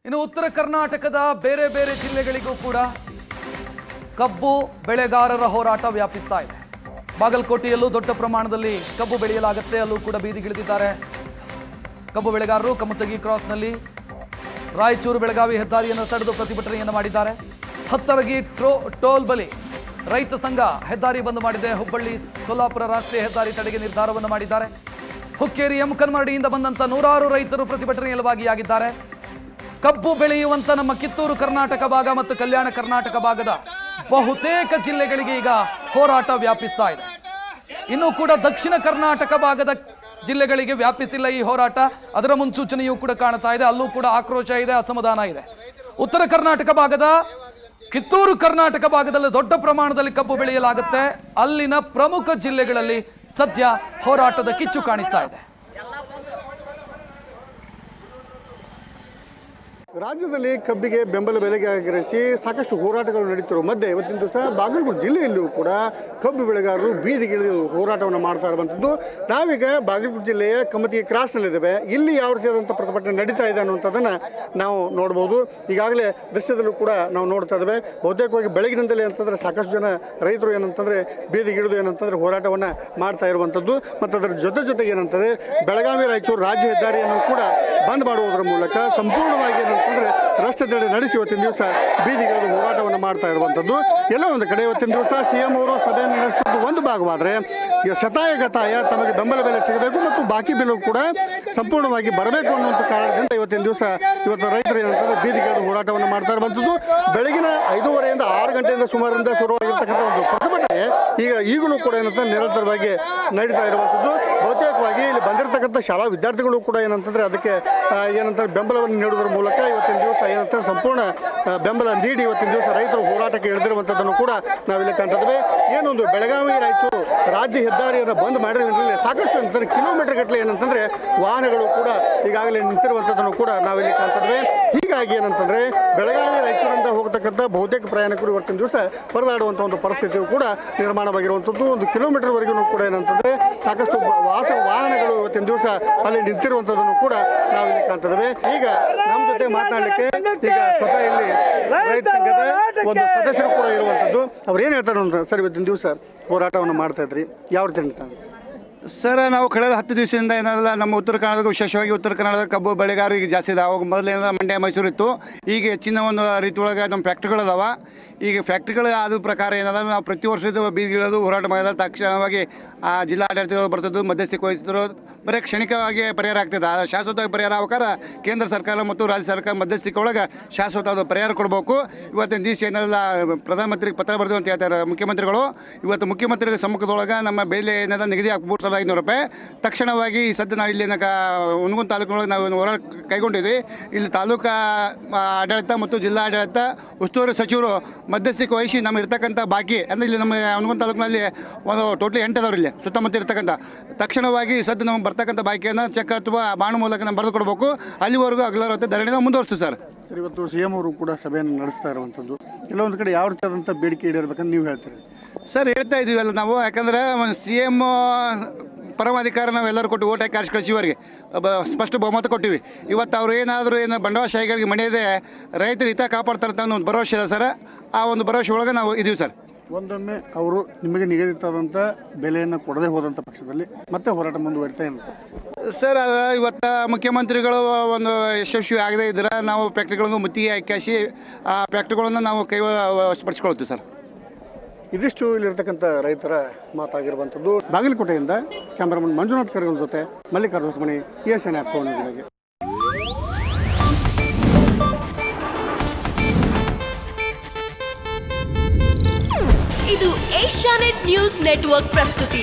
ಇನ್ನು ಉತ್ತರ ಕರ್ನಾಟಕದ ಬೇರೆ ಬೇರೆ ಜಿಲ್ಲೆಗಳಿಗೂ ಕೂಡ ಕಬ್ಬು ಬೆಳೆಗಾರರ ಹೋರಾಟ ವ್ಯಾಪಿಸ್ತಾ ಇದೆ. ಬಾಗಲಕೋಟೆಯಲ್ಲೂ ದೊಡ್ಡ ಪ್ರಮಾಣದಲ್ಲಿ ಕಬ್ಬು ಬೆಳೆಯಲಾಗುತ್ತೆ, ಅಲ್ಲೂ ಕೂಡ ಬೀದಿಗಿಳಿದಿದ್ದಾರೆ ಕಬ್ಬು ಬೆಳೆಗಾರರು. ಕಮತಗಿ ಕ್ರಾಸ್ನಲ್ಲಿ ರಾಯಚೂರು ಬೆಳಗಾವಿ ಹೆದ್ದಾರಿಯನ್ನು ತಡೆದು ಪ್ರತಿಭಟನೆಯನ್ನು ಮಾಡಿದ್ದಾರೆ. ಹತ್ತರಗಿ ಟೋಲ್ ಬಳಿ ರೈತ ಸಂಘ ಹೆದ್ದಾರಿ ಬಂದ್ ಮಾಡಿದೆ. ಹುಬ್ಬಳ್ಳಿ ಸೊಲ್ಲಾಪುರ ರಾಷ್ಟ್ರೀಯ ಹೆದ್ದಾರಿ ತಡೆಗೆ ನಿರ್ಧಾರವನ್ನು ಮಾಡಿದ್ದಾರೆ. ಹುಕ್ಕೇರಿ ಕನ್ಮರಡಿಯಿಂದ ಬಂದಂತ ನೂರಾರು ರೈತರು ಪ್ರತಿಭಟನೆಯಲ್ಲಿ ಭಾಗಿಯಾಗಿದ್ದಾರೆ. ಕಬ್ಬು ಬೆಳೆಯುವಂತ ನಮ್ಮ ಕಿತ್ತೂರು ಕರ್ನಾಟಕ ಭಾಗ ಮತ್ತು ಕಲ್ಯಾಣ ಕರ್ನಾಟಕ ಭಾಗದ ಬಹುತೇಕ ಜಿಲ್ಲೆಗಳಿಗೆ ಈಗ ಹೋರಾಟ ವ್ಯಾಪಿಸ್ತಾ ಇದೆ. ಇನ್ನೂ ಕೂಡ ದಕ್ಷಿಣ ಕರ್ನಾಟಕ ಭಾಗದ ಜಿಲ್ಲೆಗಳಿಗೆ ವ್ಯಾಪಿಸಿಲ್ಲ ಈ ಹೋರಾಟ. ಅದರ ಮುನ್ಸೂಚನೆಯೂ ಕೂಡ ಕಾಣ್ತಾ ಇದೆ. ಅಲ್ಲೂ ಕೂಡ ಆಕ್ರೋಶ ಇದೆ, ಅಸಮಾಧಾನ ಇದೆ. ಉತ್ತರ ಕರ್ನಾಟಕ ಭಾಗದ ಕಿತ್ತೂರು ಕರ್ನಾಟಕ ಭಾಗದಲ್ಲಿ ದೊಡ್ಡ ಪ್ರಮಾಣದಲ್ಲಿ ಕಬ್ಬು ಬೆಳೆಯಲಾಗುತ್ತೆ. ಅಲ್ಲಿನ ಪ್ರಮುಖ ಜಿಲ್ಲೆಗಳಲ್ಲಿ ಸದ್ಯ ಹೋರಾಟದ ಕಿಚ್ಚು ಕಾಣಿಸ್ತಾ ಇದೆ. ರಾಜ್ಯದಲ್ಲಿ ಕಬ್ಬಿಗೆ ಬೆಂಬಲ ಬೆಲೆಗೆ ಆಗ್ರಹಿಸಿ ಸಾಕಷ್ಟು ಹೋರಾಟಗಳು ನಡೀತಿರುವ ಮಧ್ಯೆ ಇವತ್ತಿನ ದಿವಸ ಬಾಗಲಕೋಟೆ ಜಿಲ್ಲೆಯಲ್ಲೂ ಕೂಡ ಕಬ್ಬು ಬೆಳೆಗಾರರು ಬೀದಿಗಿಳಿದು ಹೋರಾಟವನ್ನು ಮಾಡ್ತಾ ಇರುವಂಥದ್ದು. ನಾವೀಗ ಬಾಗಲಕೋಟೆ ಜಿಲ್ಲೆಯ ಕಮತಗಿ ಕ್ರಾಸ್ನಲ್ಲಿದ್ದೇವೆ. ಇಲ್ಲಿ ಯಾವ ರೀತಿಯಾದಂಥ ಪ್ರತಿಭಟನೆ ನಡೀತಾ ಇದೆ ಅನ್ನುವಂಥದ್ದನ್ನು ನಾವು ನೋಡ್ಬೋದು. ಈಗಾಗಲೇ ದೃಶ್ಯದಲ್ಲೂ ಕೂಡ ನಾವು ನೋಡ್ತಾ ಇದ್ದೇವೆ. ಬಹುತೇಕವಾಗಿ ಬೆಳಗಿನಿಂದಲೇ ಅಂತಂದರೆ ಸಾಕಷ್ಟು ಜನ ರೈತರು ಏನಂತಂದರೆ ಬೀದಿಗಿಳಿದು ಏನಂತಂದರೆ ಹೋರಾಟವನ್ನು ಮಾಡ್ತಾ ಇರುವಂಥದ್ದು. ಮತ್ತು ಅದರ ಜೊತೆಗೆ ಏನಂತಂದರೆ ಬೆಳಗಾವಿ ರಾಯಚೂರು ರಾಜ್ಯ ಹೆದ್ದಾರಿಯನ್ನು ಕೂಡ ಬಂದ್ ಮಾಡುವುದರ ಮೂಲಕ ಸಂಪೂರ್ಣವಾಗಿ ಏನಂತಂದರೆ ರಸ್ತೆ ತಡೆ ನಡೆಸಿ ಇವತ್ತಿನ ದಿವಸ ಬೀದಿಗಿಳಿದು ಹೋರಾಟವನ್ನು ಮಾಡ್ತಾ ಇರುವಂಥದ್ದು. ಎಲ್ಲೋ ಒಂದು ಕಡೆ ಇವತ್ತಿನ ದಿವಸ ಸಿಎಂ ಅವರು ಸಭೆಯನ್ನು ನಡೆಸಿದ್ದು ಒಂದು ಭಾಗವಾದರೆ ಈಗ ಗತಾಯ ತಮಗೆ ಬೆಂಬಲ ಬೆಲೆ ಸಿಗಬೇಕು ಮತ್ತು ಬಾಕಿ ಬಿಲ್ಲು ಕೂಡ ಸಂಪೂರ್ಣವಾಗಿ ಬರಬೇಕು ಅನ್ನುವಂಥ ಕಾರಣದಿಂದ ಇವತ್ತಿನ ದಿವಸ ಇವತ್ತು ರೈತರು ಏನಂತಂದರೆ ಬೀದಿಗಿಳಿದು ಹೋರಾಟವನ್ನು ಮಾಡ್ತಾ ಇರುವಂಥದ್ದು. ಬೆಳಗಿನ 5:30ರಿಂದ 6 ಗಂಟೆಯಿಂದ ಸುಮಾರಿಂದ ಶುರುವಾಗಿರ್ತಕ್ಕಂಥ ಒಂದು ಪ್ರತಿಭಟನೆ ಈಗಲೂ ಕೂಡ ಏನಂತ ನಿರಂತರವಾಗಿ ನಡೀತಾ ಇರುವಂಥದ್ದು. ಬಹುತೇಕವಾಗಿ ಇಲ್ಲಿ ಬಂದಿರತಕ್ಕಂಥ ಶಾಲಾ ವಿದ್ಯಾರ್ಥಿಗಳು ಕೂಡ ಏನಂತಂದರೆ ಅದಕ್ಕೆ ಏನಂತಾರೆ ಬೆಂಬಲವನ್ನು ನೀಡುವುದರ ಮೂಲಕ ಇವತ್ತಿನ ದಿವಸ ಏನಂತಾರೆ ಸಂಪೂರ್ಣ ಬೆಂಬಲ ನೀಡಿ ಇವತ್ತಿನ ದಿವಸ ರೈತರು ಹೋರಾಟಕ್ಕೆ ಇಳಿದಿರುವಂಥದ್ದನ್ನು ಕೂಡ ನಾವಿಲ್ಲಿ ಕಾಣ್ತಿದ್ದೇವೆ. ಏನೊಂದು ಬೆಳಗಾವಿ ರಾಯಚೂರು ರಾಜ್ಯ ಹೆದ್ದಾರಿಯನ್ನು ಬಂದ್ ಮಾಡಿರೋದ್ರಲ್ಲಿ ಸಾಕಷ್ಟು ಏನಂತಾರೆ ಕಿಲೋಮೀಟರ್ ಗಟ್ಟಲೆ ಏನಂತಂದರೆ ವಾಹನಗಳು ಕೂಡ ಈಗಾಗಲೇ ನಿಂತಿರುವಂಥದ್ದನ್ನು ಕೂಡ ನಾವಿಲ್ಲಿ ಕಾಣ್ತಿದ್ದೇವೆ. ಹೀಗಾಗಿ ಏನಂತಂದರೆ ಬೆಳಗಾವಿ ರಾಯಚೂರಿಂದ ಹೋಗ್ತಕ್ಕಂಥ ಬಹುತೇಕ ಪ್ರಯಾಣಿಕರು ಇವತ್ತಿನ ದಿವಸ ಪರದಾಡುವಂಥ ಒಂದು ಪರಿಸ್ಥಿತಿಯು ಕೂಡ ನಿರ್ಮಾಣವಾಗಿರುವಂಥದ್ದು. 1 ಕಿಲೋಮೀಟರ್ವರೆಗೂ ಕೂಡ ಏನಂತಂದರೆ ಸಾಕಷ್ಟು ವಾಹನಗಳು ಇವತ್ತಿನ ದಿವಸ ಅಲ್ಲಿ ನಿಂತಿರುವಂಥದ್ದನ್ನು ಕೂಡ ನಾವಿಲ್ಲಿ ಕಾಣ್ತಿದ್ದೇವೆ. ಈಗ ನಮ್ಮ ಜೊತೆ ಮಾತನಾಡಲಿಕ್ಕೆ ಈಗ ಸ್ವತಃ ಇಲ್ಲಿ ರೈತ ಸಂಘದ ಒಂದು ಸದಸ್ಯರು ಕೂಡ ಇರುವಂಥದ್ದು. ಅವ್ರು ಏನು ಹೇಳ್ತಾರೆ ಅಂತ ಸರ್, ಇವತ್ತಿನ ದಿವಸ ಹೋರಾಟವನ್ನು ಮಾಡ್ತಾ ಇದ್ರಿ, ಯಾವ ರೀತಿ ನಡೀತಾರೆ ಸರ್? ನಾವು ಕಳೆದ 10 ದಿವಸದಿಂದ ಏನಲ್ಲ ನಮ್ಮ ಉತ್ತರ ಕನ್ನಡದ ವಿಶೇಷವಾಗಿ ಉತ್ತರ ಕನ್ನಡದ ಕಬ್ಬು ಬೆಳೆಗಾರರು ಈಗ ಜಾಸ್ತಿ ಇದಾವೆ. ಅವಾಗ ಮೊದಲೇನ ಮಂಡ್ಯ ಮೈಸೂರು ಇತ್ತು. ಈಗ ಹೆಚ್ಚಿನ ಒಂದು ರೀತಿ ಒಳಗೆ ನಮ್ಮ ಫ್ಯಾಕ್ಟ್ರಿಗಳಿದಾವೆ. ಈಗ ಫ್ಯಾಕ್ಟ್ರಿಗಳ ಆದ ಪ್ರಕಾರ ಏನದ ನಾವು ಪ್ರತಿ ವರ್ಷದ ಬೀದಿಗಿಳಿದು ಹೋರಾಟ ಮಾಡಿದ ತಕ್ಷಣವಾಗಿ ಆ ಜಿಲ್ಲಾ ಆಡಳಿತಗಳು ಬರ್ತದ್ದು, ಮಧ್ಯಸ್ಥಿಕೆ ವಹಿಸಿದ್ರು. ಬರೀ ಕ್ಷಣಿಕವಾಗಿ ಪರಿಹಾರ ಆಗ್ತದೆ. ಆ ಶಾಶ್ವತವಾಗಿ ಪರಿಹಾರ ಆಗಾರ ಕೇಂದ್ರ ಸರ್ಕಾರ ಮತ್ತು ರಾಜ್ಯ ಸರ್ಕಾರ ಮಧ್ಯಸ್ಥಿಕೆ ಒಳಗೆ ಶಾಶ್ವತವಾದ ಪರಿಹಾರ ಕೊಡಬೇಕು. ಇವತ್ತಿನ ದಿವಸ ಏನೆಲ್ಲ ಪ್ರಧಾನಮಂತ್ರಿಗೆ ಪತ್ರ ಬರೆದು ಅಂತ ಹೇಳ್ತಾರೆ ಮುಖ್ಯಮಂತ್ರಿಗಳು. ಇವತ್ತು ಮುಖ್ಯಮಂತ್ರಿಗಳ ಸಮ್ಮುಖದೊಳಗೆ ನಮ್ಮ ಬೆಲೆ ಏನದ ನಿಗದಿ 3,500 ರೂಪಾಯಿ ತಕ್ಷಣವಾಗಿ ಈ ಸದ್ಯ ನಾವು ಇಲ್ಲಿ ಹುನಗುಂದ ತಾಲೂಕಿನೊಳಗೆ ನಾವು ಹೋರಾಟ ಕೈಗೊಂಡಿದ್ವಿ. ಇಲ್ಲಿ ತಾಲೂಕಾ ಆಡಳಿತ ಮತ್ತು ಜಿಲ್ಲಾ ಆಡಳಿತ ಉಸ್ತುವಾರಿ ಸಚಿವರು ಮಧ್ಯಸ್ಥಿಕೆ ವಹಿಸಿ ನಮ್ಮ ಇರ್ತಕ್ಕಂಥ ಬಾಕಿ ಅಂದರೆ ಇಲ್ಲಿ ನಮ್ಮ ಹುನಗುಂದ ತಾಲೂಕಿನಲ್ಲಿ ಒಂದು ಟೋಟಲಿ 8 ಅದಾವ್ರಿ ಇಲ್ಲಿ ಸುತ್ತಮುತ್ತ ಇರ್ತಕ್ಕಂಥ. ತಕ್ಷಣವಾಗಿ ಸದ್ಯ ನಮ್ಗೆ ಬರ್ತಕ್ಕಂಥ ಬಾಕಿಯನ್ನು ಚೆಕ್ ಅಥವಾ ಬಾಣು ಮೂಲಕ ನಾವು ಬರೆದು ಕೊಡಬೇಕು. ಅಲ್ಲಿವರೆಗೂ ಹಗಲರತ್ತೆ ಧರಣಿನ ಮುಂದುವರಿಸ್ತೀವಿ ಸರ್. ಸರ್, ಇವತ್ತು ಸಿಎಂ ಅವರು ಕೂಡ ಸಭೆಯನ್ನು ನಡೆಸ್ತಾ ಇರುವಂಥದ್ದು. ಕೆಲವೊಂದು ಕಡೆ ಯಾವ ರೀತಿಯಾದಂಥ ಬೇಡಿಕೆ ಈಡೇರಬೇಕಂತ ನೀವು ಹೇಳ್ತೀರಿ ಸರ್? ಹೇಳ್ತಾ ಇದ್ದೀವಲ್ಲ ನಾವು, ಯಾಕಂದರೆ CM ಪರಮಾಧಿಕಾರ ನಾವೆಲ್ಲರೂ ಕೊಟ್ಟು ಓಟ್ ಹಾಕಿ ಆರಿಸಿ ಕಳಿಸಿವರೆಗೆ ಸ್ಪಷ್ಟ ಬಹುಮತ ಕೊಟ್ಟಿವಿ. ಇವತ್ತು ಅವ್ರು ಏನಾದರೂ ಬಂಡವಾಳಶಾಹಿಗಳಿಗೆ ಮಣಿಯದೆ ರೈತರ ಹಿತ ಕಾಪಾಡ್ತಾರೆ ಅಂತ ಒಂದು ಭರವಸೆ ಇದೆ ಸರ್. ಆ ಒಂದು ಭರವಸೆ ಒಳಗೆ ನಾವು ಇದ್ದೀವಿ ಸರ್. ಒಂದೊಮ್ಮೆ ಅವರು ನಿಮಗೆ ನಿಗದಿತವಾದಂಥ ಬೆಲೆಯನ್ನು ಕೊಡದೆ ಹೋದಂಥ ಪಕ್ಷದಲ್ಲಿ ಮತ್ತೆ ಹೋರಾಟ ಮುಂದುವರಿತಾ ಇಲ್ಲ ಸರ್? ಇವತ್ತು ಮುಖ್ಯಮಂತ್ರಿಗಳು ಒಂದು ಯಶಸ್ವಿ ಆಗದೇ ಇದ್ರೆ ನಾವು ಫ್ಯಾಕ್ಟ್ರಿಗಳನ್ನು ಮುತ್ತಿಗೆ ಹಾಕಿ ಆ ಫ್ಯಾಕ್ಟ್ರಿಗಳನ್ನು ನಾವು ವಶಪಡಿಸ್ಕೊಳ್ತೀವಿ ಸರ್. ಇದಿಷ್ಟು ಇಲ್ಲಿರ್ತಕ್ಕಂಥ ರೈತರ ಮಾತಾಗಿರುವಂಥದ್ದು. ಬಾಗಲಕೋಟೆಯಿಂದ ಕ್ಯಾಮ್ರಾಮನ್ ಮಂಜುನಾಥ್ ಕರ್ಗಲ್ ಜೊತೆ ಮಲ್ಲಿಕಾರ್ಜುನ ಮಣಿ, ESN ನ್ಯೂಸ್ಗಾಗಿ. ಇದು ಏಷ್ಯಾನೆಟ್ ನ್ಯೂಸ್ ನೆಟ್ವರ್ಕ್ ಪ್ರಸ್ತುತಿ.